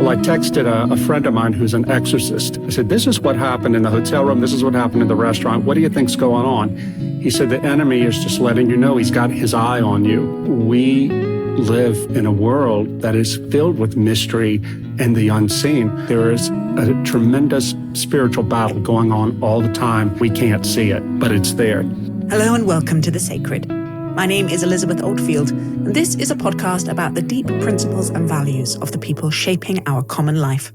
Well, I texted a friend of mine who's an exorcist. I said, this is what happened in the hotel room. This is what happened in the restaurant. What do you think's going on? He said, the enemy is just letting you know he's got his eye on you. We live in a world that is filled with mystery and the unseen. There is a tremendous spiritual battle going on all the time. We can't see it, but it's there. Hello and welcome to The Sacred. My name is Elizabeth Oldfield, and this is a podcast about the deep principles and values of the people shaping our common life.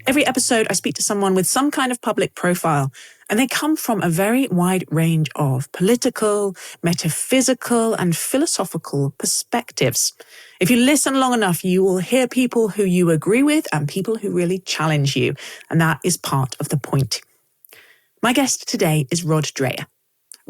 Every episode, I speak to someone with some kind of public profile, and they come from a very wide range of political, metaphysical, and philosophical perspectives. If you listen long enough, you will hear people who you agree with and people who really challenge you, and that is part of the point. My guest today is Rod Dreher.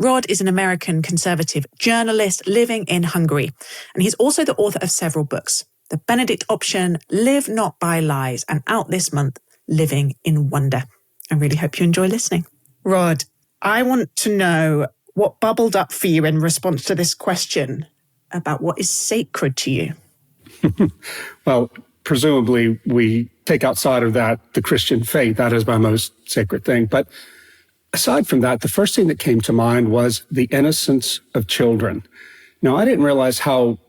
Rod is an American conservative journalist living in Hungary, and he's also the author of several books. The Benedict Option, Live Not by Lies, and out this month, Living in Wonder. I really hope you enjoy listening. Rod, I want to know what bubbled up for you in response to this question about what is sacred to you. Well, presumably we take outside of that the Christian faith. That is my most sacred thing. But aside from that, the first thing that came to mind was the innocence of children. Now, I didn't realize how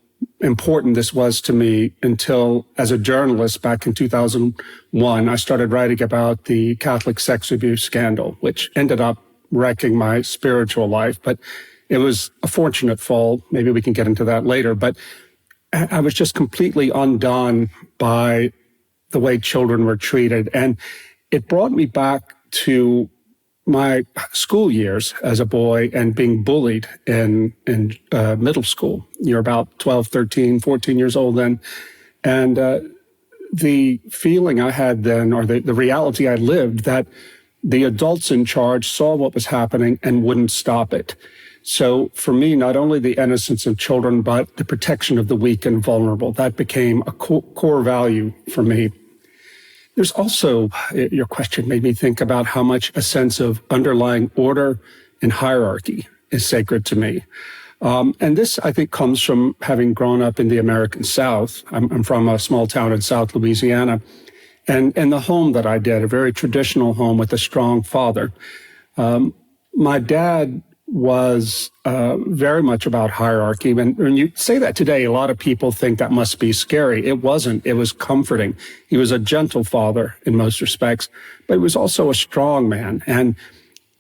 important this was to me until, as a journalist back in 2001, I started writing about the Catholic sex abuse scandal, which ended up wrecking my spiritual life. But it was a fortunate fall. Maybe we can get into that later. But I was just completely undone by the way children were treated. And it brought me back to my school years as a boy and being bullied in middle school. You're about 12, 13, 14 years old then. And the feeling I had then, or the reality I lived, that the adults in charge saw what was happening and wouldn't stop it. So for me, not only the innocence of children, but the protection of the weak and vulnerable, that became a core value for me. There's also, your question made me think about how much a sense of underlying order and hierarchy is sacred to me. And this, I think, comes from having grown up in the American South. I'm from a small town in South Louisiana. And the home that I did, a very traditional home with a strong father. My dad was very much about hierarchy. And when you say that today, a lot of people think that must be scary. It wasn't. It was comforting. He was a gentle father in most respects, but he was also a strong man. And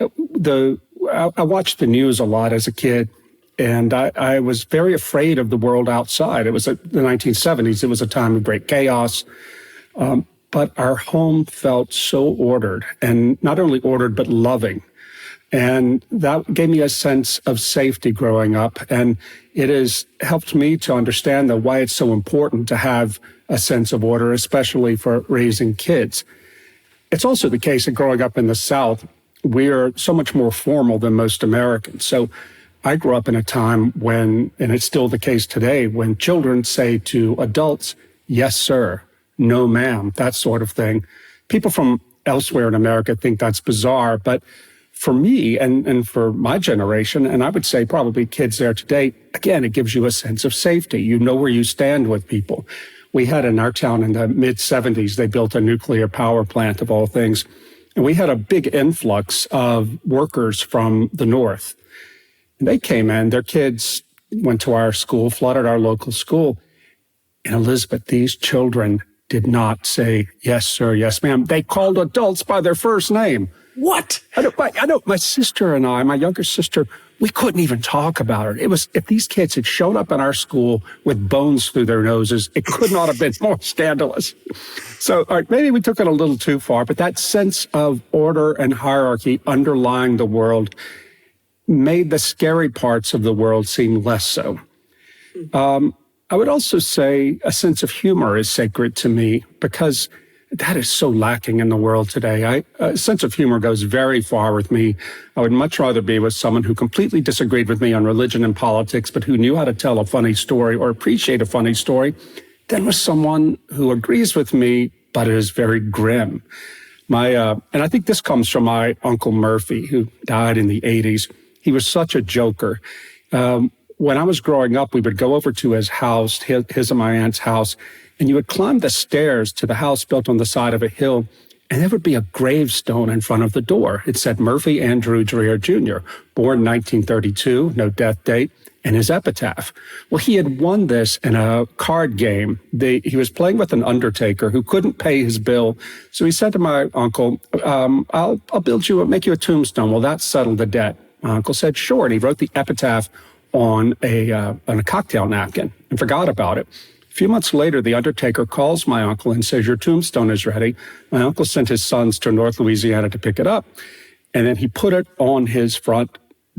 I watched the news a lot as a kid, and I was very afraid of the world outside. It was the 1970s. It was a time of great chaos. But our home felt so ordered, and not only ordered, but loving. And that gave me a sense of safety growing up. And it has helped me to understand why it's so important to have a sense of order, especially for raising kids. It's also the case that growing up in the South, we are so much more formal than most Americans. So I grew up in a time when, and it's still the case today, when children say to adults, yes, sir, no, ma'am, that sort of thing. People from elsewhere in America think that's bizarre, but for me and for my generation, and I would say probably kids there today, again, it gives you a sense of safety. You know where you stand with people. We had in our town in the mid-'70s, they built a nuclear power plant of all things. And we had a big influx of workers from the North. And they came in, their kids went to our school, flooded our local school. And Elizabeth, these children did not say, yes, sir, yes, ma'am. They called adults by their first name. What? I know. My sister and I, my younger sister, we couldn't even talk about it. It was, if these kids had shown up in our school with bones through their noses, it could not have been more scandalous. So, all right, maybe we took it a little too far, but that sense of order and hierarchy underlying the world made the scary parts of the world seem less so. I would also say a sense of humor is sacred to me because that is so lacking in the world today. A sense of humor goes very far with me. I would much rather be with someone who completely disagreed with me on religion and politics, but who knew how to tell a funny story or appreciate a funny story, than with someone who agrees with me, but is very grim. And I think this comes from my Uncle Murphy, who died in the 80s. He was such a joker. When I was growing up, we would go over to his house, his and my aunt's house, And you would climb the stairs to the house built on the side of a hill, and there would be a gravestone in front of the door. It said Murphy Andrew Dreher Jr., born 1932, no death date, and his epitaph. Well, he had won this in a card game. He was playing with an undertaker who couldn't pay his bill. So he said to my uncle, I'll make you a tombstone. Well, that settled the debt. My uncle said, sure. And he wrote the epitaph on a cocktail napkin and forgot about it. A few months later, the undertaker calls my uncle and says, your tombstone is ready. My uncle sent his sons to North Louisiana to pick it up. And then he put it on his front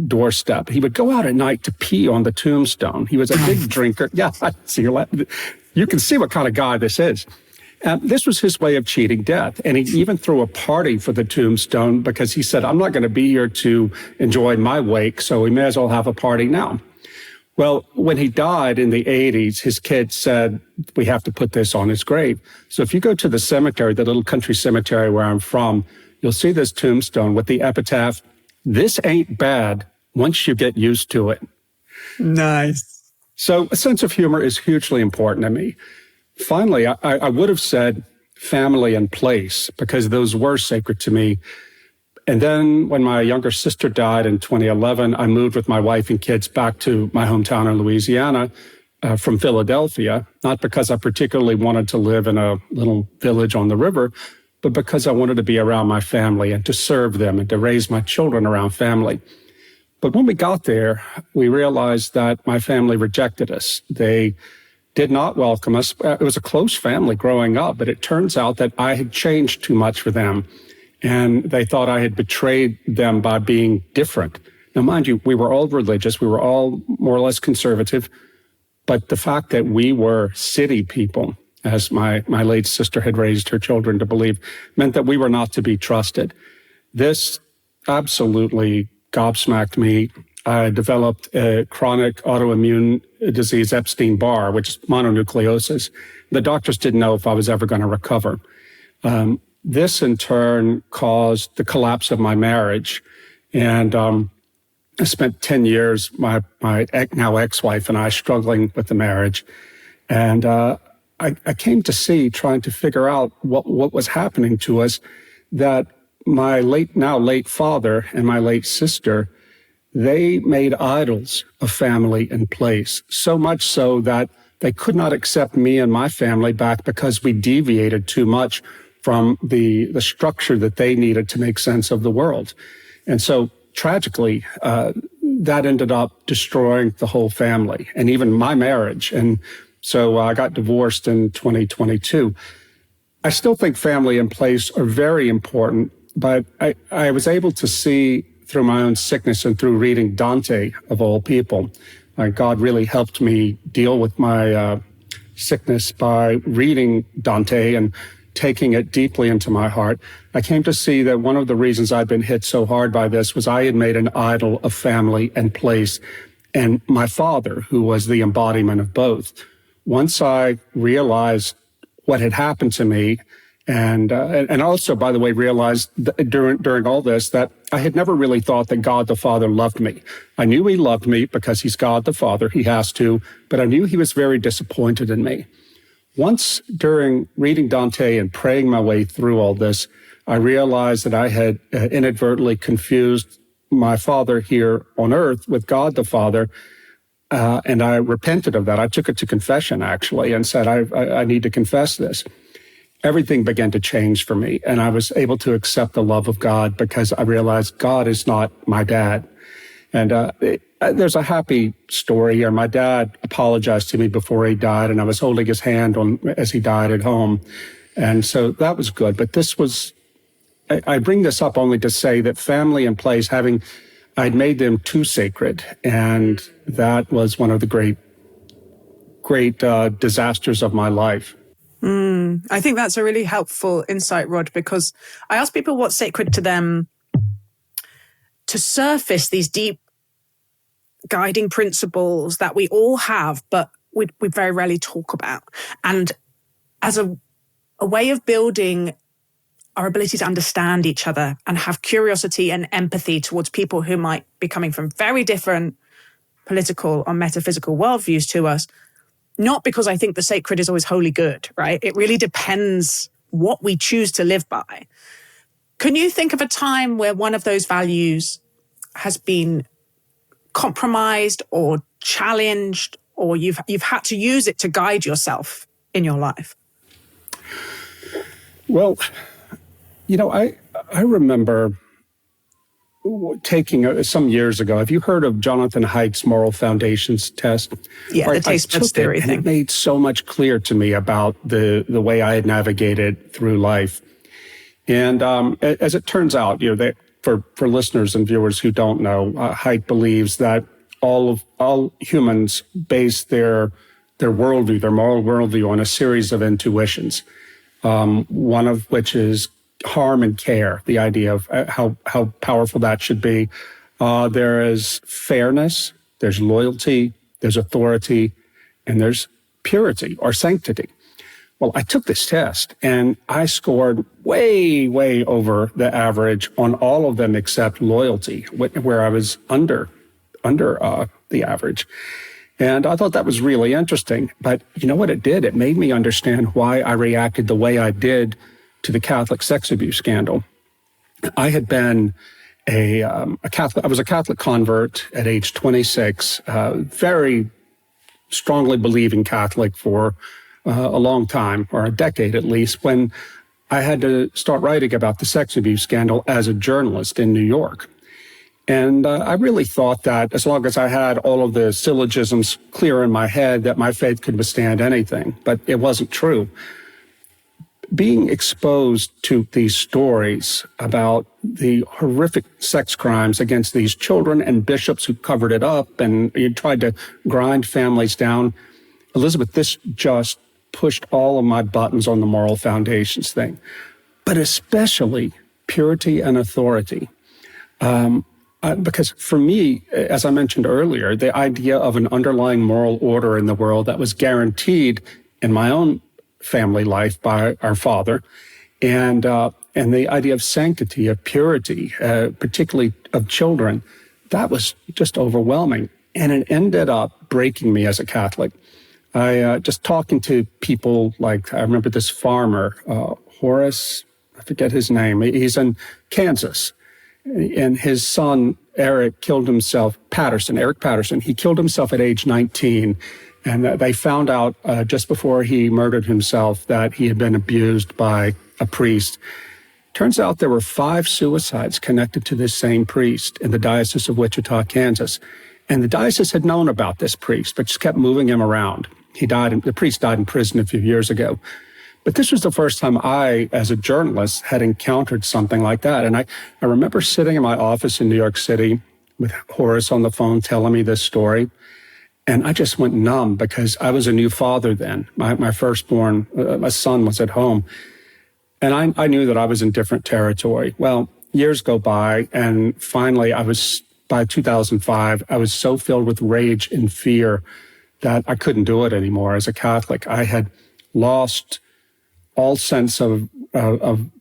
doorstep. He would go out at night to pee on the tombstone. He was a big drinker. Yeah, I see you laughing. You can see what kind of guy this is. This was his way of cheating death. And he even threw a party for the tombstone because he said, I'm not going to be here to enjoy my wake, so we may as well have a party now. Well, when he died in the 80s, his kids said, we have to put this on his grave. So if you go to the cemetery, the little country cemetery where I'm from, you'll see this tombstone with the epitaph, this ain't bad once you get used to it. Nice. So a sense of humor is hugely important to me. Finally, I would have said family and place because those were sacred to me. And then when my younger sister died in 2011, I moved with my wife and kids back to my hometown in Louisiana from Philadelphia, not because I particularly wanted to live in a little village on the river, but because I wanted to be around my family and to serve them and to raise my children around family. But when we got there, we realized that my family rejected us. They did not welcome us. It was a close family growing up, but it turns out that I had changed too much for them. And they thought I had betrayed them by being different. Now, mind you, we were all religious. We were all more or less conservative. But the fact that we were city people, as my late sister had raised her children to believe, meant that we were not to be trusted. This absolutely gobsmacked me. I developed a chronic autoimmune disease, Epstein-Barr, which is mononucleosis. The doctors didn't know if I was ever going to recover. This, in turn, caused the collapse of my marriage. And I spent 10 years, my now ex-wife and I, struggling with the marriage. And I came to see, trying to figure out what was happening to us, that my now late father and my late sister, they made idols of family and place, so much so that they could not accept me and my family back because we deviated too much from the structure that they needed to make sense of the world. And so tragically, that ended up destroying the whole family and even my marriage. And so I got divorced in 2022. I still think family and place are very important, but I was able to see through my own sickness and through reading Dante, of all people. God really helped me deal with my sickness by reading Dante and taking it deeply into my heart. I came to see that one of the reasons I'd been hit so hard by this was I had made an idol of family and place, and my father, who was the embodiment of both. Once I realized what had happened to me, and also, by the way, realized during all this that I had never really thought that God the Father loved me. I knew he loved me because he's God the Father, he has to, but I knew he was very disappointed in me. Once during reading Dante and praying my way through all this, I realized that I had inadvertently confused my father here on earth with God the Father, and I repented of that. I took it to confession, actually, and said, I need to confess this. Everything began to change for me, and I was able to accept the love of God because I realized God is not my dad. And there's a happy story here. My dad apologized to me before he died, and I was holding his hand as he died at home. And so that was good. But I bring this up only to say that family and place, I'd made them too sacred. And that was one of the great disasters of my life. I think that's a really helpful insight, Rod, because I ask people what's sacred to them to surface these deep guiding principles that we all have, but we very rarely talk about. And as a way of building our ability to understand each other and have curiosity and empathy towards people who might be coming from very different political or metaphysical worldviews to us, not because I think the sacred is always wholly good, right? It really depends what we choose to live by. Can you think of a time where one of those values has been compromised or challenged, or you've had to use it to guide yourself in your life? Well, I remember taking some years ago. Have you heard of Jonathan Haidt's moral foundations test? Yeah, the taste buds theory thing. It made so much clear to me about the way I had navigated through life. And as it turns out, for listeners and viewers who don't know, Haidt believes that all humans base their worldview, their moral worldview, on a series of intuitions. One of which is harm and care, the idea of how powerful that should be. There is fairness, there's loyalty, there's authority, and there's purity or sanctity. Well, I took this test and I scored way, way over the average on all of them except loyalty, where I was under the average. And I thought that was really interesting. But you know what it did? It made me understand why I reacted the way I did to the Catholic sex abuse scandal. I had been I was a Catholic convert at age 26, very strongly believing Catholic for a long time, or a decade at least, when I had to start writing about the sex abuse scandal as a journalist in New York. And I really thought that as long as I had all of the syllogisms clear in my head, that my faith could withstand anything. But it wasn't true. Being exposed to these stories about the horrific sex crimes against these children and bishops who covered it up and tried to grind families down, Elizabeth, this just pushed all of my buttons on the moral foundations thing, but especially purity and authority. Because for me, as I mentioned earlier, the idea of an underlying moral order in the world that was guaranteed in my own family life by our father, and the idea of sanctity, of purity, particularly of children, that was just overwhelming. And it ended up breaking me as a Catholic. I just talking to people like, I remember this farmer, Horace, I forget his name. He's in Kansas. And his son, Eric Patterson, he killed himself at age 19. And they found out just before he murdered himself that he had been abused by a priest. Turns out there were 5 suicides connected to this same priest in the Diocese of Wichita, Kansas. And the diocese had known about this priest, but just kept moving him around. The priest died in prison a few years ago. But this was the first time I, as a journalist, had encountered something like that. And I remember sitting in my office in New York City with Horace on the phone telling me this story. And I just went numb because I was a new father then. My firstborn, my son, was at home. And I knew that I was in different territory. Well, years go by, and finally by 2005, I was so filled with rage and fear that I couldn't do it anymore as a Catholic. I had lost all sense of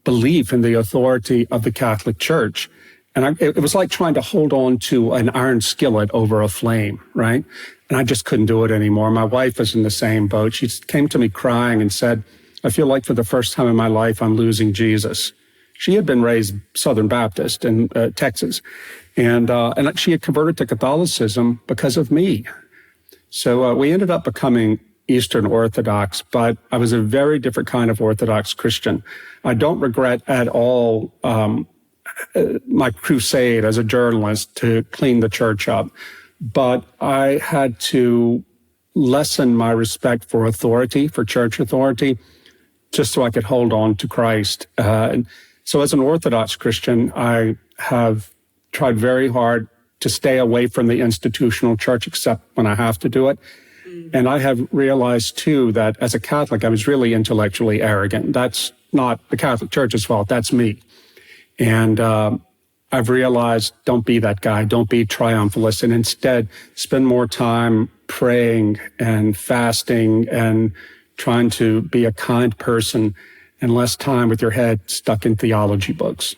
belief in the authority of the Catholic Church. And it was like trying to hold on to an iron skillet over a flame, right? And I just couldn't do it anymore. My wife was in the same boat. She came to me crying and said, I feel like for the first time in my life, I'm losing Jesus. She had been raised Southern Baptist in Texas, and she had converted to Catholicism because of me. So we ended up becoming Eastern Orthodox, but I was a very different kind of Orthodox Christian. I don't regret at all my crusade as a journalist to clean the church up, but I had to lessen my respect for authority, for church authority, just so I could hold on to Christ. And so as an Orthodox Christian, I have tried very hard to stay away from the institutional church, except when I have to do it. And I have realized, too, that as a Catholic, I was really intellectually arrogant. That's not the Catholic Church's fault. That's me. And I've realized, don't be that guy. Don't be triumphalist. And instead, spend more time praying and fasting and trying to be a kind person and less time with your head stuck in theology books.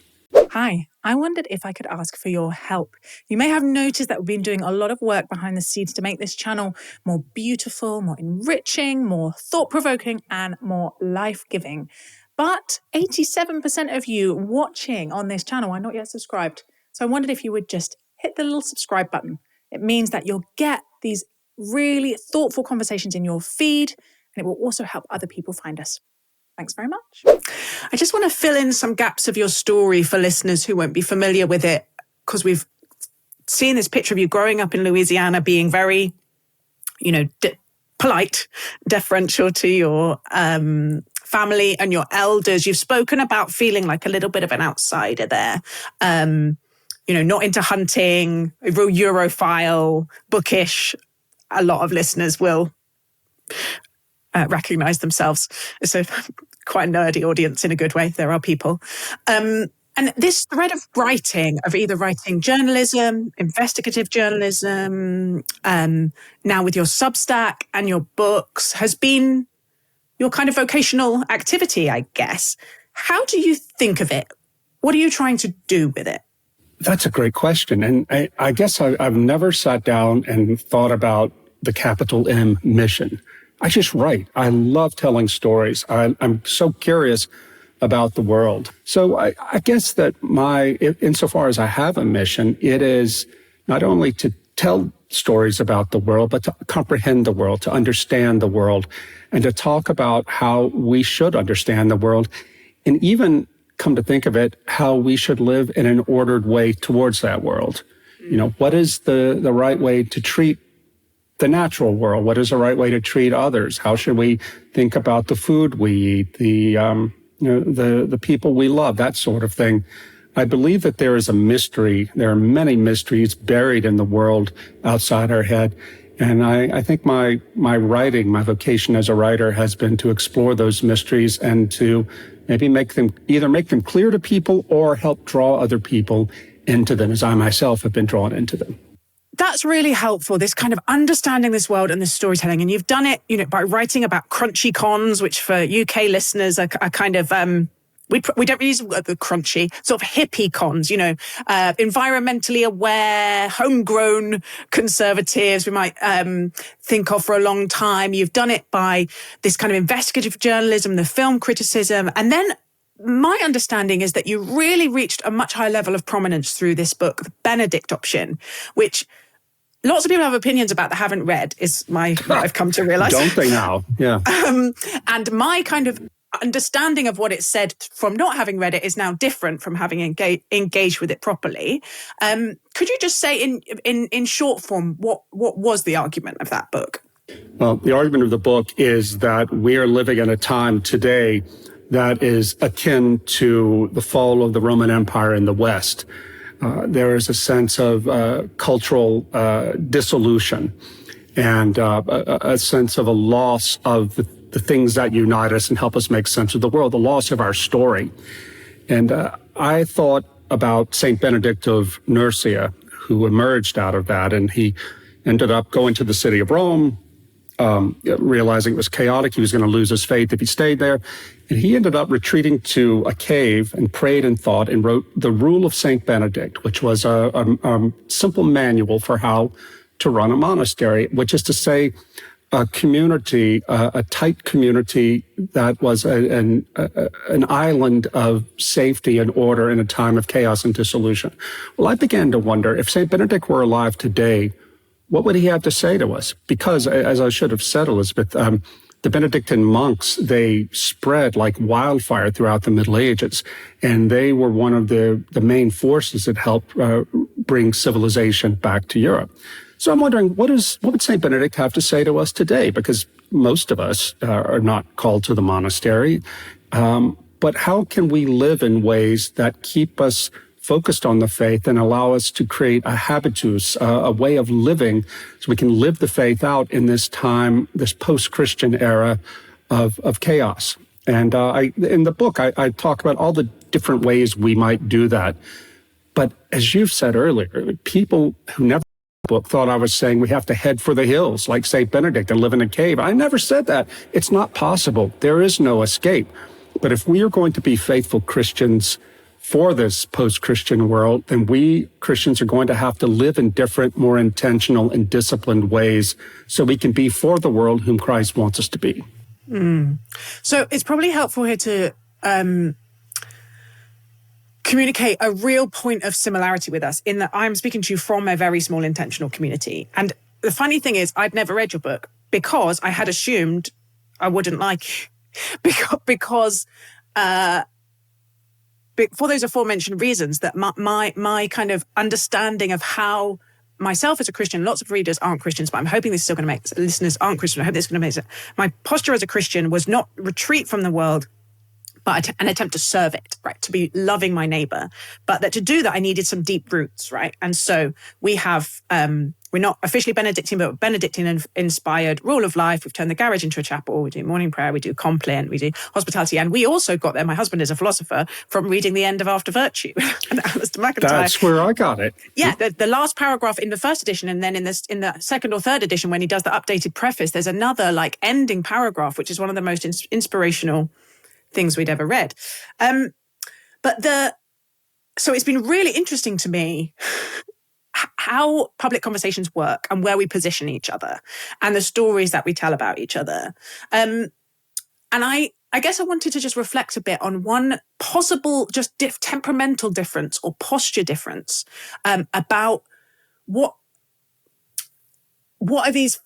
Hi, I wondered if I could ask for your help. You may have noticed that we've been doing a lot of work behind the scenes to make this channel more beautiful, more enriching, more thought-provoking, and more life-giving. But 87% of you watching on this channel are not yet subscribed. So I wondered if you would just hit the little subscribe button. It means that you'll get these really thoughtful conversations in your feed, and it will also help other people find us. Thanks very much. I just want to fill in some gaps of your story for listeners who won't be familiar with it, because we've seen this picture of you growing up in Louisiana, being very, polite, deferential to your family and your elders. You've spoken about feeling like a little bit of an outsider there. Not into hunting, a real Europhile, bookish. A lot of listeners will recognize themselves. It's a quite a nerdy audience in a good way. There are people. And this thread of writing, of either writing journalism, investigative journalism, now with your Substack and your books, has been your kind of vocational activity, I guess. How do you think of it? What are you trying to do with it? That's a great question. And I guess I've never sat down and thought about the capital M mission. I just write. I love telling stories. I'm so curious about the world. So I guess that insofar as I have a mission, it is not only to tell stories about the world, but to comprehend the world, to understand the world, and to talk about how we should understand the world, and even, come to think of it, how we should live in an ordered way towards that world. What is the right way to treat the natural world? What is the right way to treat others? How should we think about the food we eat, the people we love, that sort of thing? I believe that there is a mystery. There are many mysteries buried in the world outside our head. And I think my writing, my vocation as a writer has been to explore those mysteries and to maybe make them clear to people or help draw other people into them, as I myself have been drawn into them. That's really helpful, this kind of understanding this world and this storytelling. And you've done it, by writing about crunchy cons, which for UK listeners are kind of, we don't use the crunchy, sort of hippie cons, environmentally aware, homegrown conservatives we might think of for a long time. You've done it by this kind of investigative journalism, the film criticism. And then my understanding is that you really reached a much higher level of prominence through this book, the Benedict option, which lots of people have opinions about that haven't read, is what I've come to realize. Don't they now? Yeah. And my kind of understanding of what it said from not having read it is now different from having engaged with it properly. Could you just say in short form, what was the argument of that book? Well, the argument of the book is that we are living in a time today that is akin to the fall of the Roman Empire in the West. There is a sense of cultural dissolution and a sense of a loss of the things that unite us and help us make sense of the world, the loss of our story. And I thought about St. Benedict of Nursia, who emerged out of that, and he ended up going to the city of Rome, realizing it was chaotic. He was going to lose his faith if he stayed there. And he ended up retreating to a cave and prayed and thought and wrote the Rule of St. Benedict, which was a simple manual for how to run a monastery, which is to say a community, a tight community that was an island of safety and order in a time of chaos and dissolution. Well, I began to wonder, if St. Benedict were alive today, what would he have to say to us? Because, as I should have said, Elizabeth, the Benedictine monks, they spread like wildfire throughout the Middle Ages, and they were one of the main forces that helped bring civilization back to Europe. So I'm wondering, what would St. Benedict have to say to us today? Because most of us are not called to the monastery, but how can we live in ways that keep us focused on the faith and allow us to create a habitus, a way of living, so we can live the faith out in this time, this post-Christian era of chaos. And in the book, I talk about all the different ways we might do that. But as you've said earlier, people who never read the book thought I was saying we have to head for the hills like St. Benedict and live in a cave. I never said that. It's not possible. There is no escape. But if we are going to be faithful Christians for this post-Christian world, then we Christians are going to have to live in different, more intentional and disciplined ways so we can be for the world whom Christ wants us to be. So it's probably helpful here to communicate a real point of similarity with us in that I'm speaking to you from a very small intentional community. And the funny thing is, I'd never read your book because I had assumed I wouldn't like it. because for those aforementioned reasons, that my kind of understanding of how myself as a Christian, lots of readers aren't Christians, but I'm hoping this is still going to make listeners aren't Christian. I hope this is going to make sense. My posture as a Christian was not retreat from the world, but an attempt to serve it, right? To be loving my neighbor. But that to do that, I needed some deep roots, right? And so we have, we're not officially Benedictine, but Benedictine-inspired rule of life. We've turned the garage into a chapel. We do morning prayer. We do compline. We do hospitality. And we also got there, my husband is a philosopher, from reading The End of After Virtue. And Alistair MacIntyre. That's where I got it. Yeah, the last paragraph in the first edition, and then in the second or third edition, when he does the updated preface, there's another like ending paragraph, which is one of the most inspirational things we'd ever read. So it's been really interesting to me how public conversations work and where we position each other and the stories that we tell about each other. And I guess I wanted to just reflect a bit on one possible just temperamental difference or posture difference about what are these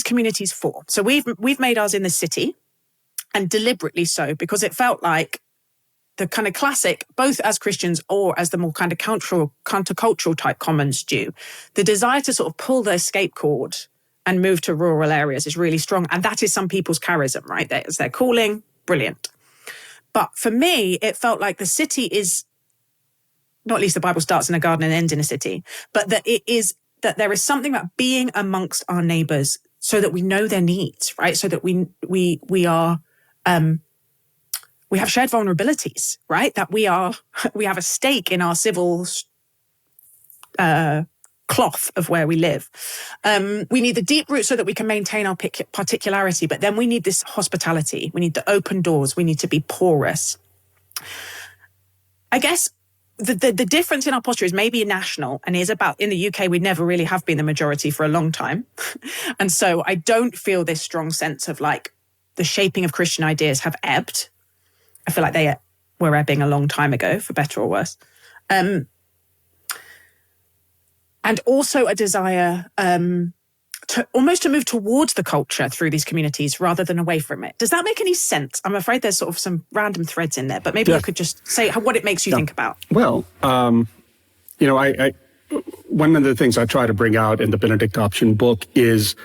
communities for? So we've made ours in the city, and deliberately so, because it felt like the kind of classic, both as Christians or as the more kind of countercultural type commons do, the desire to sort of pull the escape cord and move to rural areas is really strong. And that is some people's charism, right? That is their calling, brilliant. But for me, it felt like the city is, not least the Bible starts in a garden and ends in a city, but that there is something about being amongst our neighbors so that we know their needs, right? So that we have shared vulnerabilities, right? That we have a stake in our civil cloth of where we live. We need the deep roots so that we can maintain our particularity, but then we need this hospitality. We need the open doors. We need to be porous. I guess the difference in our posture is maybe national and is about, in the UK, we never really have been the majority for a long time. And so I don't feel this strong sense of like the shaping of Christian ideas have ebbed. I feel like they were ebbing a long time ago, for better or worse. And also a desire to move towards the culture through these communities rather than away from it. Does that make any sense? I'm afraid there's sort of some random threads in there, but maybe you could just say what it makes you think about. Well, I one of the things I try to bring out in the Benedict Option book is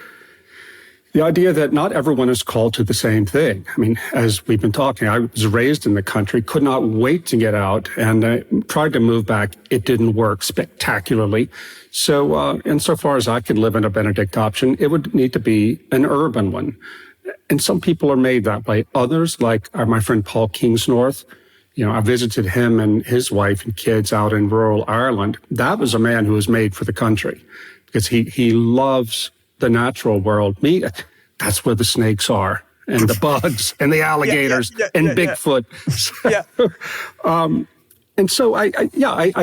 the idea that not everyone is called to the same thing. I mean, as we've been talking, I was raised in the country, could not wait to get out, and I tried to move back. It didn't work spectacularly. So, insofar as I could live in a Benedict option, it would need to be an urban one. And some people are made that way. Others, like my friend Paul Kingsnorth, I visited him and his wife and kids out in rural Ireland. That was a man who was made for the country because he loves the natural world. Me, that's where the snakes are, and the bugs, and the alligators, and Bigfoot. And so I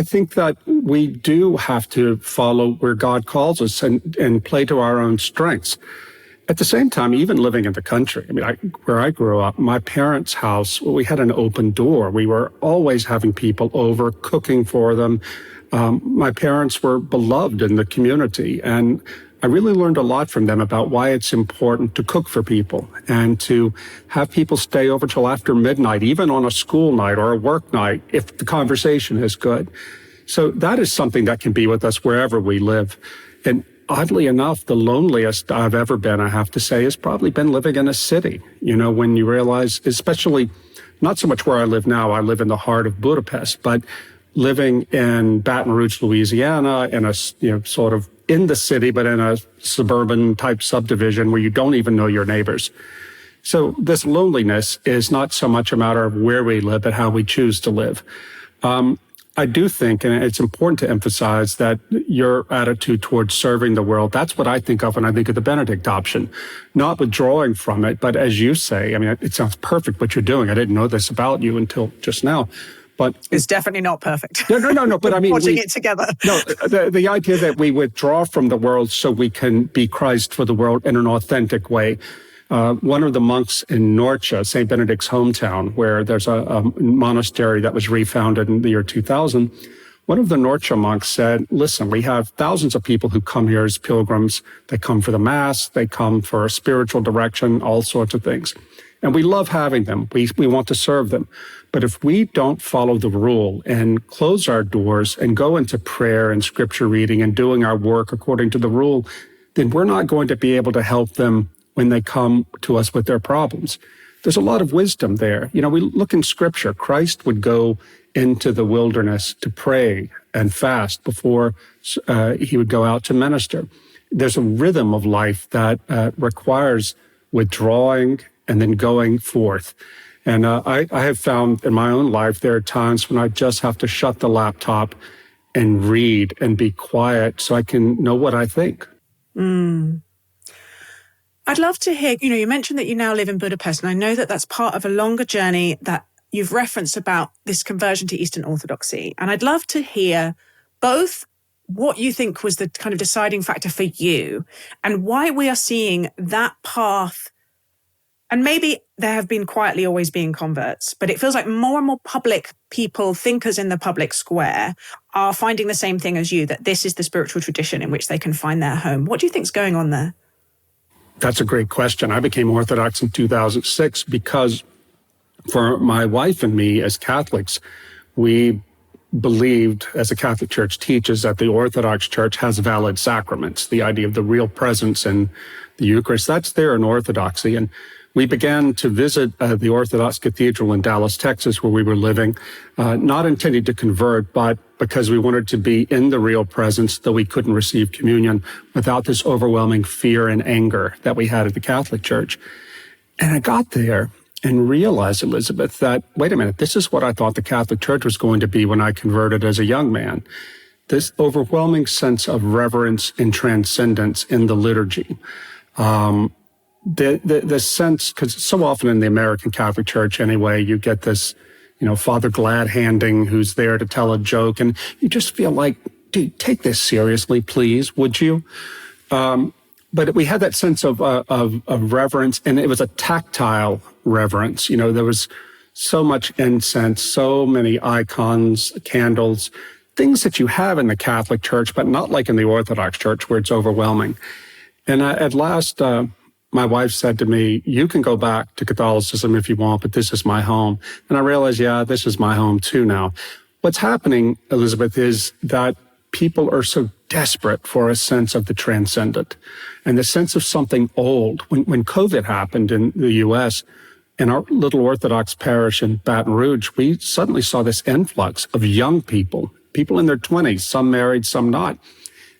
think that we do have to follow where God calls us and play to our own strengths. At the same time, even living in the country, where I grew up, my parents' house, we had an open door. We were always having people over, cooking for them. My parents were beloved in the community, and I really learned a lot from them about why it's important to cook for people and to have people stay over till after midnight, even on a school night or a work night, if the conversation is good. So that is something that can be with us wherever we live. And oddly enough, the loneliest I've ever been, I have to say, has probably been living in a city. When you realize, especially not so much where I live now, I live in the heart of Budapest, but living in Baton Rouge, Louisiana, in a, sort of in the city, but in a suburban type subdivision where you don't even know your neighbors. So this loneliness is not so much a matter of where we live, but how we choose to live. I do think, and it's important to emphasize, that your attitude towards serving the world, that's what I think of when I think of the Benedict option. Not withdrawing from it, but as you say, it sounds perfect what you're doing. I didn't know this about you until just now. But it's definitely not perfect. No. But I mean, watching it together. No, the idea that we withdraw from the world so we can be Christ for the world in an authentic way. One of the monks in Norcia, St. Benedict's hometown, where there's a monastery that was refounded in the year 2000, one of the Norcia monks said, listen, we have thousands of people who come here as pilgrims. They come for the Mass, they come for spiritual direction, all sorts of things. And we love having them. We want to serve them. But if we don't follow the rule and close our doors and go into prayer and scripture reading and doing our work according to the rule, then we're not going to be able to help them when they come to us with their problems. There's a lot of wisdom there. You know, we look in scripture. Christ would go into the wilderness to pray and fast before he would go out to minister. There's a rhythm of life that requires withdrawing and then going forth. And I have found in my own life, there are times when I just have to shut the laptop and read and be quiet so I can know what I think. I'd love to hear, you mentioned that you now live in Budapest, and I know that that's part of a longer journey that you've referenced about this conversion to Eastern Orthodoxy. And I'd love to hear both what you think was the kind of deciding factor for you and why we are seeing that path. And maybe there have been quietly always being converts, but it feels like more and more public people, thinkers in the public square, are finding the same thing as you, that this is the spiritual tradition in which they can find their home. What do you think's going on there? That's a great question. I became Orthodox in 2006 because for my wife and me as Catholics, we believed, as the Catholic Church teaches, that the Orthodox Church has valid sacraments, the idea of the real presence in the Eucharist. That's there in Orthodoxy. And we began to visit the Orthodox Cathedral in Dallas, Texas, where we were living, not intending to convert, but because we wanted to be in the real presence, though we couldn't receive communion without this overwhelming fear and anger that we had at the Catholic Church. And I got there and realized, Elizabeth, that, wait a minute, this is what I thought the Catholic Church was going to be when I converted as a young man. This overwhelming sense of reverence and transcendence in the liturgy. The sense, because so often in the American Catholic Church anyway, you get this, Father glad-handing who's there to tell a joke, and you just feel like, dude, take this seriously, please, would you? But we had that sense of reverence, and it was a tactile reverence. There was so much incense, so many icons, candles, things that you have in the Catholic Church, but not like in the Orthodox Church where it's overwhelming. And at last, my wife said to me, you can go back to Catholicism if you want, but this is my home. And I realized, yeah, this is my home too now. What's happening, Elizabeth, is that people are so desperate for a sense of the transcendent and the sense of something old. When COVID happened in the U.S., in our little Orthodox parish in Baton Rouge, we suddenly saw this influx of young people in their 20s, some married, some not.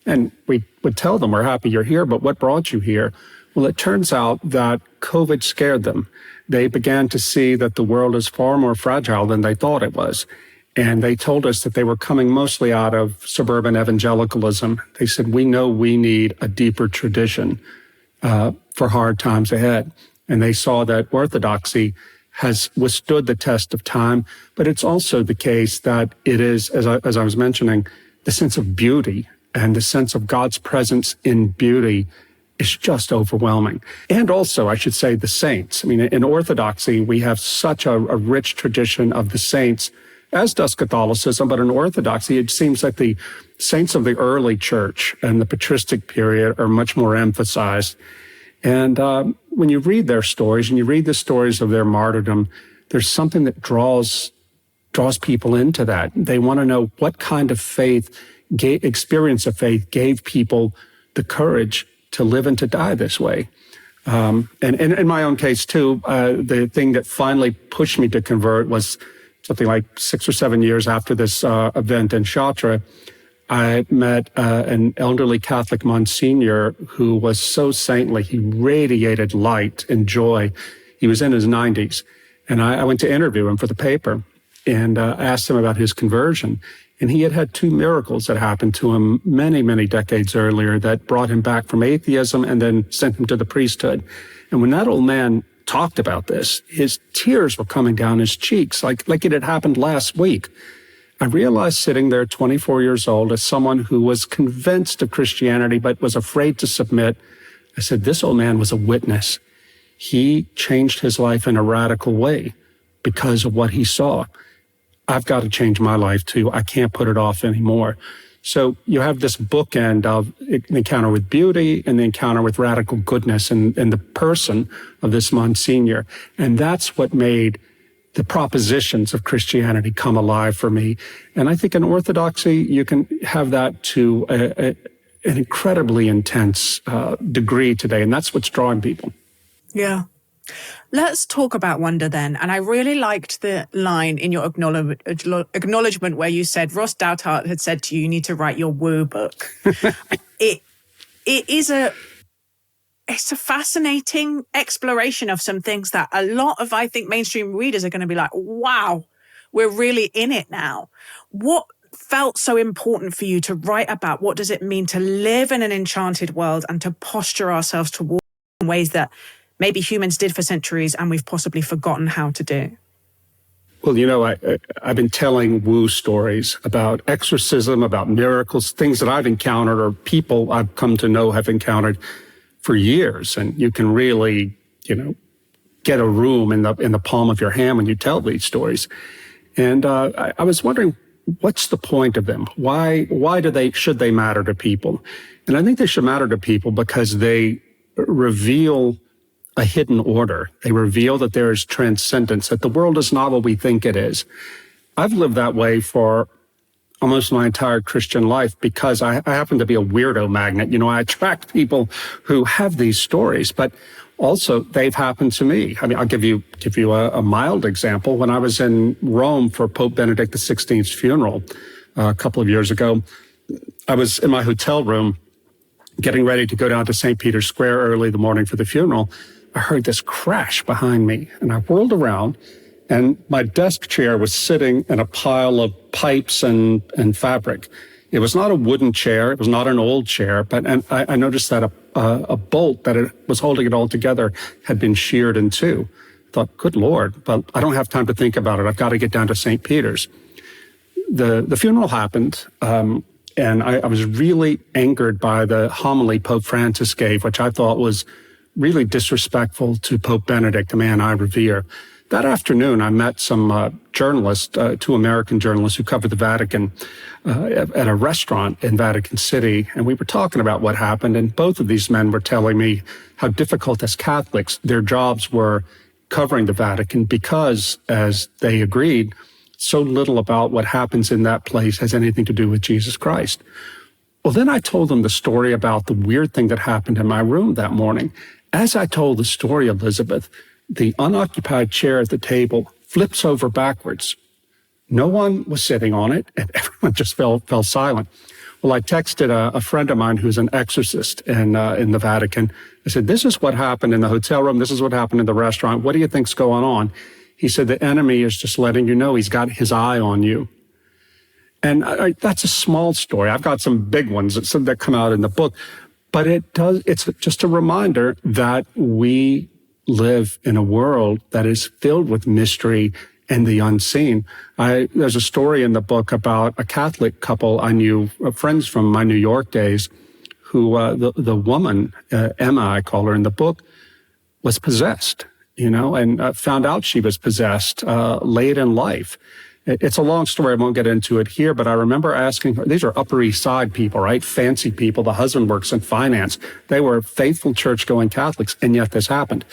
And we would tell them, we're happy you're here, but what brought you here? Well, it turns out that COVID scared them. They began to see that the world is far more fragile than they thought it was. And they told us that they were coming mostly out of suburban evangelicalism. They said, we know we need a deeper tradition for hard times ahead. And they saw that Orthodoxy has withstood the test of time, but it's also the case that it is, as I was mentioning, the sense of beauty and the sense of God's presence in beauty is just overwhelming. And also, I should say, the saints. I mean, in Orthodoxy, we have such a rich tradition of the saints, as does Catholicism, but in Orthodoxy, it seems that the saints of the early church and the patristic period are much more emphasized. And when you read their stories and you read the stories of their martyrdom, there's something that draws people into that. They want to know what kind of faith, experience of faith gave people the courage to live and to die this way. And in my own case, too, the thing that finally pushed me to convert was something like 6 or 7 years after this event in Chartres. I met an elderly Catholic Monsignor who was so saintly. He radiated light and joy. He was in his 90s. And I went to interview him for the paper and asked him about his conversion. And he had had 2 miracles that happened to him many, many decades earlier that brought him back from atheism and then sent him to the priesthood. And when that old man talked about this, his tears were coming down his cheeks like it had happened last week. I realized sitting there 24 years old as someone who was convinced of Christianity but was afraid to submit, I said, this old man was a witness. He changed his life in a radical way because of what he saw. I've got to change my life too. I can't put it off anymore. So you have this bookend of an encounter with beauty and the encounter with radical goodness in the person of this Monsignor. And that's what made the propositions of Christianity come alive for me. And I think in Orthodoxy, you can have that to an incredibly intense degree today. And that's what's drawing people. Yeah. Let's talk about wonder then. And I really liked the line in your acknowledgement where you said Ross Douthat had said to you, you need to write your woo book. It's a fascinating exploration of some things that a lot of, I think, mainstream readers are going to be like, wow, we're really in it now. What felt so important for you to write about? What does it mean to live in an enchanted world and to posture ourselves towards in ways that maybe humans did for centuries and we've possibly forgotten how to do? Well, I've been telling woo stories about exorcism, about miracles, things that I've encountered or people I've come to know have encountered for years. And you can really, get a room in the palm of your hand when you tell these stories. And I was wondering, what's the point of them? Why should they matter to people? And I think they should matter to people because they reveal a hidden order. They reveal that there is transcendence, that the world is not what we think it is. I've lived that way for almost my entire Christian life because I happen to be a weirdo magnet. I attract people who have these stories, but also they've happened to me. I mean, I'll give you a mild example. When I was in Rome for Pope Benedict XVI's funeral a couple of years ago, I was in my hotel room getting ready to go down to St. Peter's Square early the morning for the funeral. I heard this crash behind me, and I whirled around, and my desk chair was sitting in a pile of pipes and fabric. It was not a wooden chair. It was not an old chair, but I noticed that a bolt that it was holding it all together had been sheared in two. I thought, good Lord, but I don't have time to think about it. I've got to get down to St. Peter's. The funeral happened, and I was really angered by the homily Pope Francis gave, which I thought was really disrespectful to Pope Benedict, a man I revere. That afternoon, I met some journalists, two American journalists who covered the Vatican at a restaurant in Vatican City, and we were talking about what happened, and both of these men were telling me how difficult as Catholics their jobs were covering the Vatican because, as they agreed, so little about what happens in that place has anything to do with Jesus Christ. Well, then I told them the story about the weird thing that happened in my room that morning. As I told the story, Elizabeth, the unoccupied chair at the table flips over backwards. No one was sitting on it, and everyone just fell silent. Well, I texted a friend of mine who's an exorcist in the Vatican. I said, this is what happened in the hotel room. This is what happened in the restaurant. What do you think's going on? He said, the enemy is just letting you know he's got his eye on you. And that's a small story. I've got some big ones that come out in the book. But it's just a reminder that we live in a world that is filled with mystery and the unseen. There's a story in the book about a Catholic couple I knew, friends from my New York days, who the woman, Emma, I call her in the book, was possessed, and found out she was possessed late in life. It's a long story. I won't get into it here, but I remember asking her, these are Upper East Side people, right? Fancy people. The husband works in finance. They were faithful church-going Catholics, and yet this happened.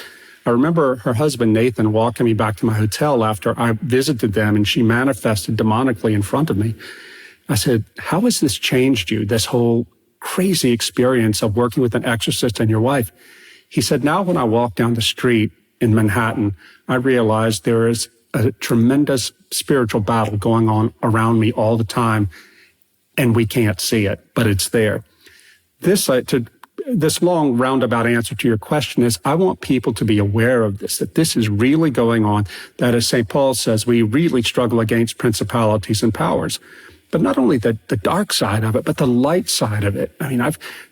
I remember her husband, Nathan, walking me back to my hotel after I visited them, and she manifested demonically in front of me. I said, how has this changed you, this whole crazy experience of working with an exorcist and your wife? He said, now when I walk down the street in Manhattan, I realize there is a tremendous spiritual battle going on around me all the time, and we can't see it, but it's there. This long roundabout answer to your question is, I want people to be aware of this, that this is really going on, that as St. Paul says, we really struggle against principalities and powers. But not only the dark side of it, but the light side of it. I mean,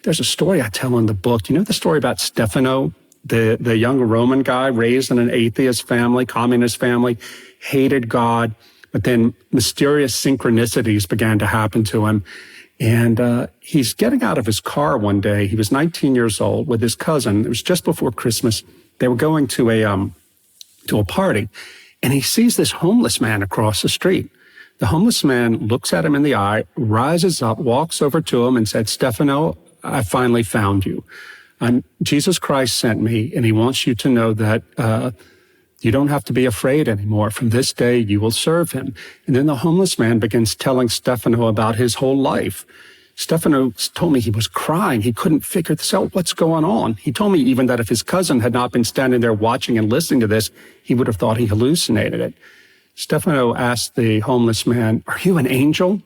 there's a story I tell in the book. You know the story about Stefano, The young Roman guy raised in an atheist family, communist family, hated God, but then mysterious synchronicities began to happen to him. And he's getting out of his car one day. He was 19 years old with his cousin. It was just before Christmas. They were going to a party, and he sees this homeless man across the street. The homeless man looks at him in the eye, rises up, walks over to him and said, "Stefano, I finally found you. Jesus Christ sent me, and he wants you to know that you don't have to be afraid anymore. From this day, you will serve him." And then the homeless man begins telling Stefano about his whole life. Stefano told me he was crying. He couldn't figure this out. What's going on? He told me even that if his cousin had not been standing there watching and listening to this, he would have thought he hallucinated it. Stefano asked the homeless man, "Are you an angel?"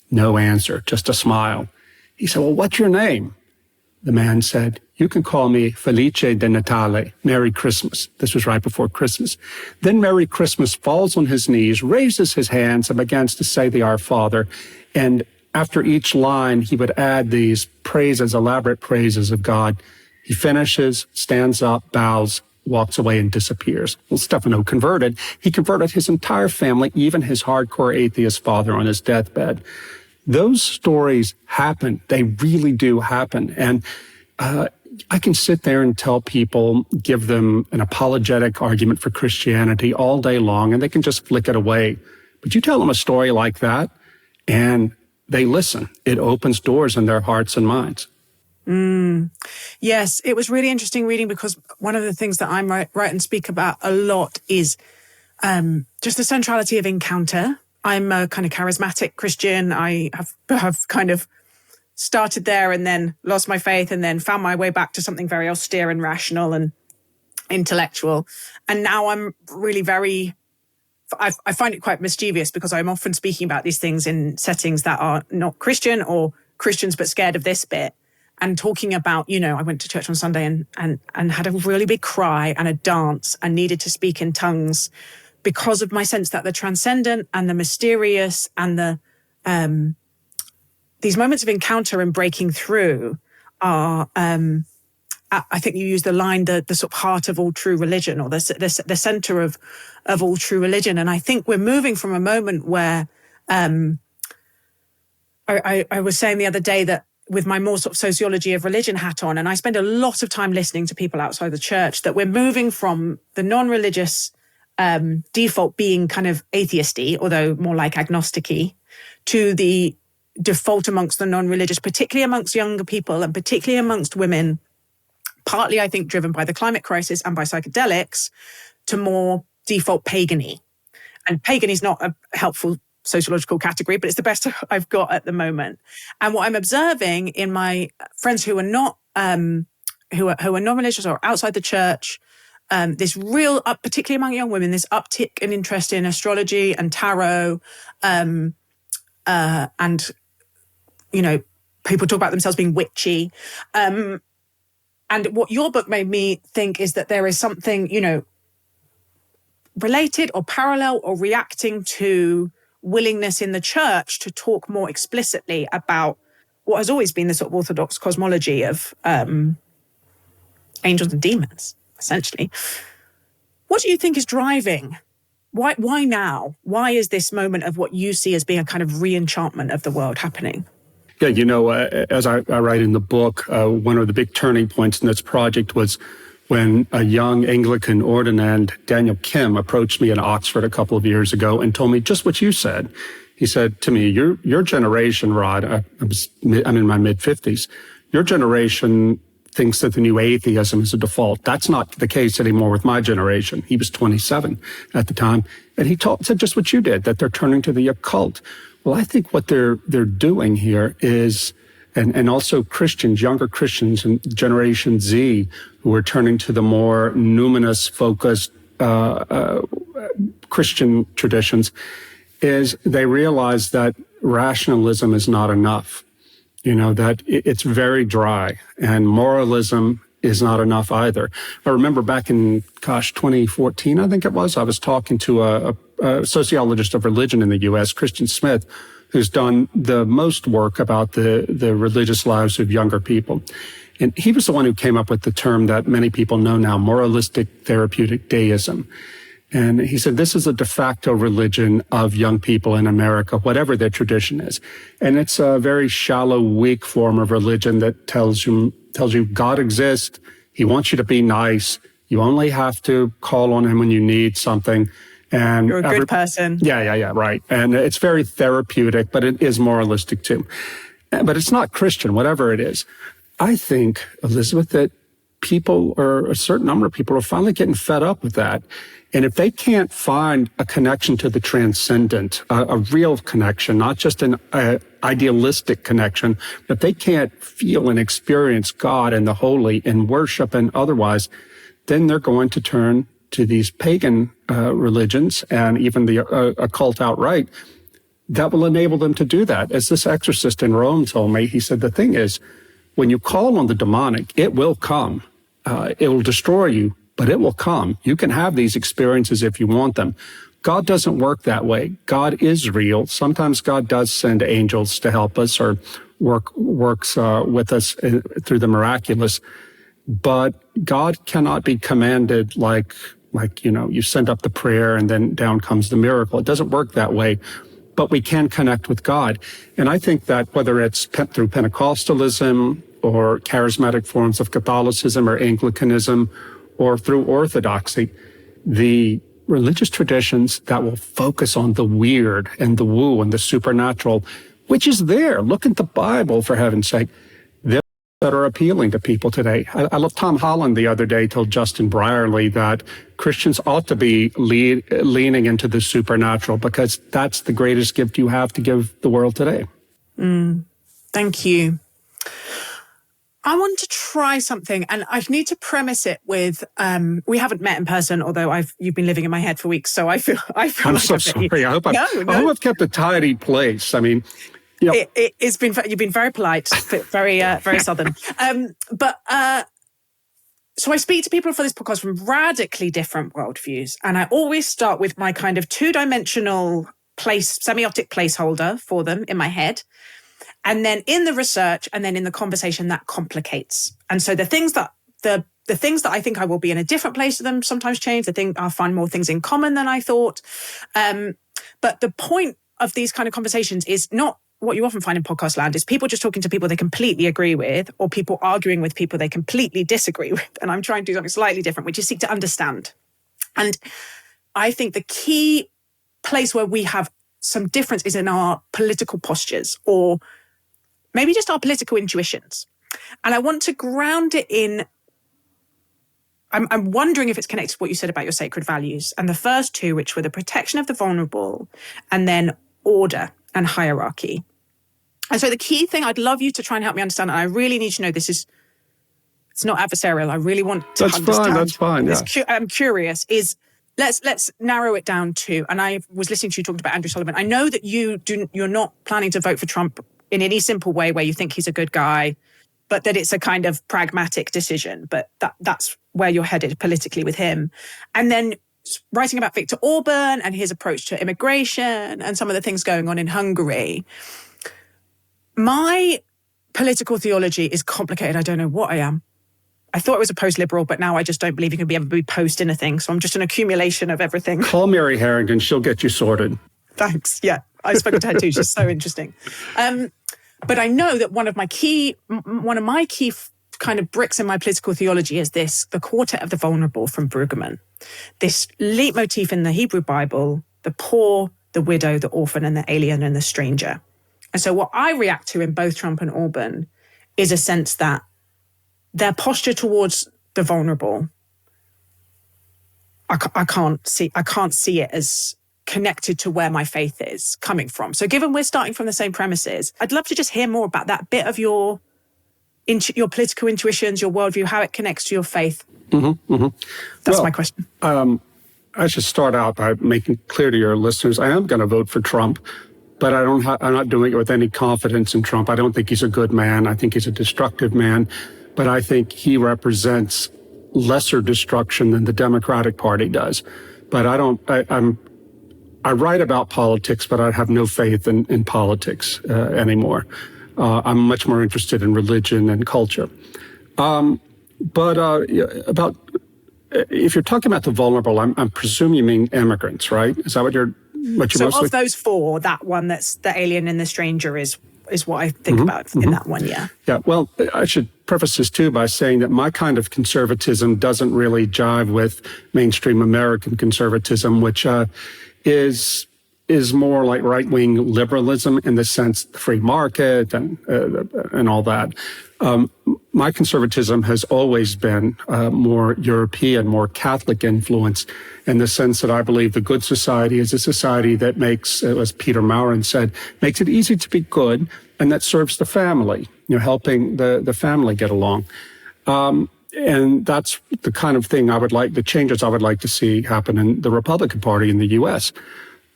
No answer, just a smile. He said, "Well, what's your name?" The man said, "You can call me Felice de Natale, Merry Christmas." This was right before Christmas. Then Merry Christmas falls on his knees, raises his hands, and begins to say the Our Father. And after each line, he would add these praises, elaborate praises of God. He finishes, stands up, bows, walks away, and disappears. Well, Stefano converted. He converted his entire family, even his hardcore atheist father on his deathbed. Those stories happen. They really do happen. And I can sit there and tell people, give them an apologetic argument for Christianity all day long, and they can just flick it away. But you tell them a story like that, and they listen. It opens doors in their hearts and minds. Yes, it was really interesting reading, because one of the things that I write and speak about a lot is just the centrality of encounter. I'm a kind of charismatic Christian. I have kind of started there and then lost my faith and then found my way back to something very austere and rational and intellectual. And now I'm really I find it quite mischievous, because I'm often speaking about these things in settings that are not Christian, or Christians but scared of this bit, and talking about, I went to church on Sunday and had a really big cry and a dance and needed to speak in tongues, because of my sense that the transcendent and the mysterious and the these moments of encounter and breaking through are, I think you use the line, the sort of heart of all true religion, or the center of all true religion. And I think we're moving from a moment where I was saying the other day that, with my more sort of sociology of religion hat on, and I spend a lot of time listening to people outside the church, that we're moving from the non-religious default being kind of atheisty, although more like agnostic-y, to the default amongst the non-religious, particularly amongst younger people and particularly amongst women, partly, I think, driven by the climate crisis and by psychedelics, to more default pagan-y. And pagan is not a helpful sociological category, but it's the best I've got at the moment. And what I'm observing in my friends who are not who are non-religious or outside the church, this real, particularly among young women, this uptick in interest in astrology and tarot, and people talk about themselves being witchy. And what your book made me think is that there is something, related or parallel or reacting to willingness in the church to talk more explicitly about what has always been the sort of orthodox cosmology of angels and demons, essentially. What do you think is driving? Why now? Why is this moment of what you see as being a kind of re-enchantment of the world happening? Yeah, as I write in the book, one of the big turning points in this project was when a young Anglican ordinand, Daniel Kim, approached me in Oxford a couple of years ago and told me just what you said. He said to me, your generation, Rod, I'm in my mid-50s, your generation thinks that the new atheism is a default. That's not the case anymore with my generation. He was 27 at the time. And he said just what you did, that they're turning to the occult. Well, I think what they're doing here is, and also Christians, younger Christians in Generation Z, who are turning to the more numinous focused Christian traditions, is they realize that rationalism is not enough. That it's very dry, and moralism is not enough either. I remember back in, 2014, I think it was, I was talking to a sociologist of religion in the U.S., Christian Smith, who's done the most work about the religious lives of younger people. And he was the one who came up with the term that many people know now, moralistic therapeutic deism. And he said, this is a de facto religion of young people in America, whatever their tradition is. And it's a very shallow, weak form of religion that tells you God exists. He wants you to be nice. You only have to call on him when you need something. And you're a good person. Yeah, right. And it's very therapeutic, but it is moralistic too. But it's not Christian, whatever it is. I think, Elizabeth, that people, or a certain number of people, are finally getting fed up with that. And if they can't find a connection to the transcendent, a real connection, not just an idealistic connection, but they can't feel and experience God and the holy in worship and otherwise, then they're going to turn to these pagan religions and even the occult outright that will enable them to do that. As this exorcist in Rome told me, he said, the thing is, when you call on the demonic, it will come. It will destroy you, but it will come. You can have these experiences if you want them. God doesn't work that way. God is real. Sometimes God does send angels to help us or works with us through the miraculous. But God cannot be commanded like, you send up the prayer and then down comes the miracle. It doesn't work that way, but we can connect with God. And I think that whether it's through Pentecostalism or charismatic forms of Catholicism or Anglicanism or through Orthodoxy, the religious traditions that will focus on the weird and the woo and the supernatural, which is there. Look at the Bible, for heaven's sake. That are appealing to people today. I love Tom Holland the other day told Justin Brierley that Christians ought to be leaning into the supernatural because that's the greatest gift you have to give the world today. Thank you. I want to try something, and I need to premise it with, we haven't met in person, although you've been living in my head for weeks, so I feel I'm like so sorry. I hope I've kept a tidy place. I mean, it's been, you've been very polite, very southern. So I speak to people for this podcast from radically different worldviews. And I always start with my kind of two-dimensional semiotic placeholder for them in my head. And then in the research and then in the conversation, that complicates. And so the things that I think I will be in a different place to them sometimes change. I'll find more things in common than I thought. But the point of these kind of conversations is not what you often find in podcast land, is people just talking to people they completely agree with, or people arguing with people they completely disagree with. And I'm trying to do something slightly different, which is seek to understand. And I think the key place where we have some difference is in our political postures, or maybe just our political intuitions. And I want to ground it in, I'm wondering if it's connected to what you said about your sacred values. And the first two, which were the protection of the vulnerable, and then order and hierarchy. And so the key thing, I'd love you to try and help me understand, and I really need to know it's not adversarial. I really want to understand. That's fine. Yeah. I'm curious, let's narrow it down to, and I was listening to you talking about Andrew Sullivan. I know that you're not planning to vote for Trump in any simple way where you think he's a good guy, but that it's a kind of pragmatic decision. But that's where you're headed politically with him. And then writing about Viktor Orban and his approach to immigration and some of the things going on in Hungary. My political theology is complicated. I don't know what I am. I thought I was a post-liberal, but now I just don't believe you can be able to be post anything. So I'm just an accumulation of everything. Call Mary Harrington. She'll get you sorted. Thanks. Yeah, I've spoken to her too. She's so interesting. But I know that one of my key kind of bricks in my political theology is the quartet of the vulnerable from Brueggemann. This leitmotif in the Hebrew Bible, the poor, the widow, the orphan, and the alien and the stranger. And so what I react to in both Trump and Orban is a sense that their posture towards the vulnerable, I can't see it as connected to where my faith is coming from. So given we're starting from the same premises, I'd love to just hear more about that bit of your political intuitions, your worldview, how it connects to your faith. That's my question. I should start out by making clear to your listeners, I am going to vote for Trump, but I'm not doing it with any confidence in Trump. I don't think he's a good man. I think he's a destructive man, but I think he represents lesser destruction than the Democratic Party does. But I write about politics, but I have no faith in politics anymore. I'm much more interested in religion and culture. About if you're talking about the vulnerable, I'm presuming you mean immigrants, right? Is that what you so mostly? Of those four, that one that's the alien and the stranger is what I think about in that one, yeah. Yeah, well, I should preface this too by saying that my kind of conservatism doesn't really jive with mainstream American conservatism, which is more like right-wing liberalism in the sense the free market and all that. My conservatism has always been more European, more Catholic influence, in the sense that I believe the good society is a society that makes, as Peter Maurin said, makes it easy to be good, and that serves the family, helping the family get along. And that's the kind of thing the changes I would like to see happen in the Republican Party in the U.S.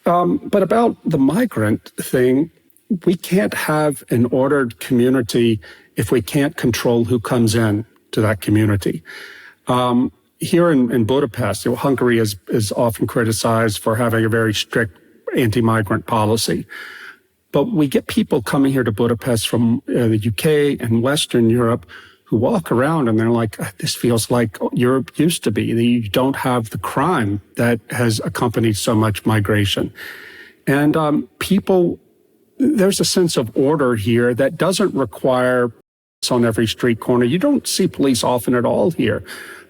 But about the migrant thing, we can't have an ordered community if we can't control who comes in to that community. Here in Budapest, Hungary is often criticized for having a very strict anti-migrant policy. But we get people coming here to Budapest from the UK and Western Europe who walk around and they're like, this feels like Europe used to be. You don't have the crime that has accompanied so much migration. And there's a sense of order here that doesn't require on every street corner. You don't see police often at all here,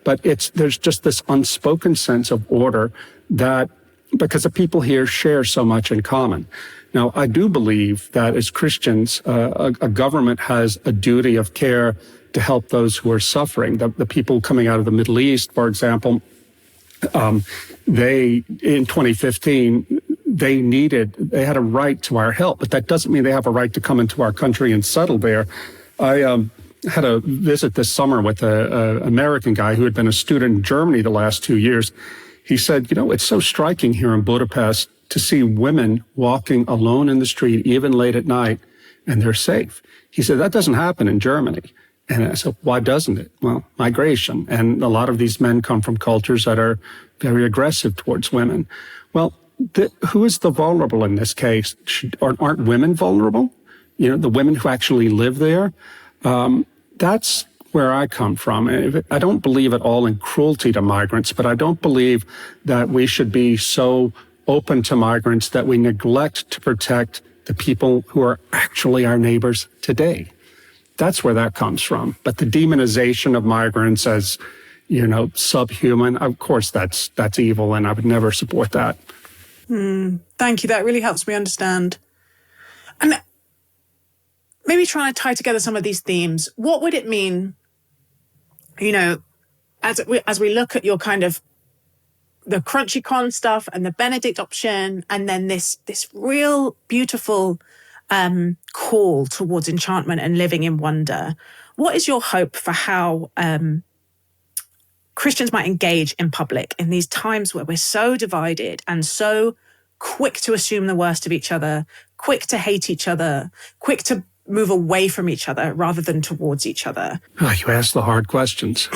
but there's just this unspoken sense of order that because the people here share so much in common. Now, I do believe that as Christians, a government has a duty of care to help those who are suffering. The people coming out of the Middle East, for example, in 2015, they had a right to our help, but that doesn't mean they have a right to come into our country and settle there. I had a visit this summer with an American guy who had been a student in Germany the last 2 years. He said, it's so striking here in Budapest to see women walking alone in the street, even late at night, and they're safe. He said, that doesn't happen in Germany. And I said, why doesn't it? Well, migration. And a lot of these men come from cultures that are very aggressive towards women. Well, who is the vulnerable in this case? Aren't women vulnerable? The women who actually live there? That's where I come from. I don't believe at all in cruelty to migrants, but I don't believe that we should be so open to migrants that we neglect to protect the people who are actually our neighbors today. That's where that comes from. But the demonization of migrants as, subhuman, of course, that's evil, and I would never support that. Thank you. That really helps me understand. And maybe trying to tie together some of these themes. What would it mean, as we look at your kind of the crunchy con stuff and the Benedict option, and then this real beautiful call towards enchantment and living in wonder. What is your hope for how Christians might engage in public in these times where we're so divided and so quick to assume the worst of each other, quick to hate each other, quick to move away from each other rather than towards each other? Oh, you ask the hard questions.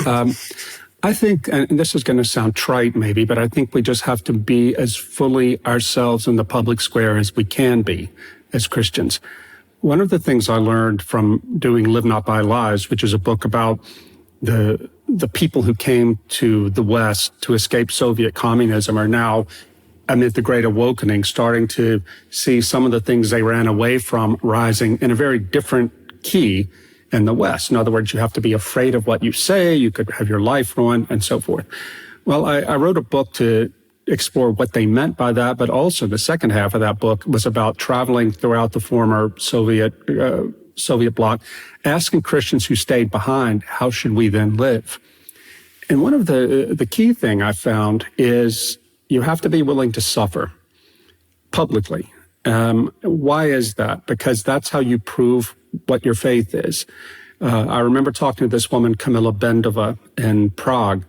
I think, and this is going to sound trite maybe, but I think we just have to be as fully ourselves in the public square as we can be as Christians. One of the things I learned from doing Live Not by Lies, which is a book about the people who came to the West to escape Soviet communism, are now, amid the Great Awakening, starting to see some of the things they ran away from rising in a very different key in the West. In other words, you have to be afraid of what you say, you could have your life ruined, and so forth. Well, I wrote a book to explore what they meant by that, but also the second half of that book was about traveling throughout the former Soviet bloc, asking Christians who stayed behind, how should we then live? And one of the key thing I found is you have to be willing to suffer publicly. Why is that? Because that's how you prove what your faith is. I remember talking to this woman, Kamila Bendova, in Prague.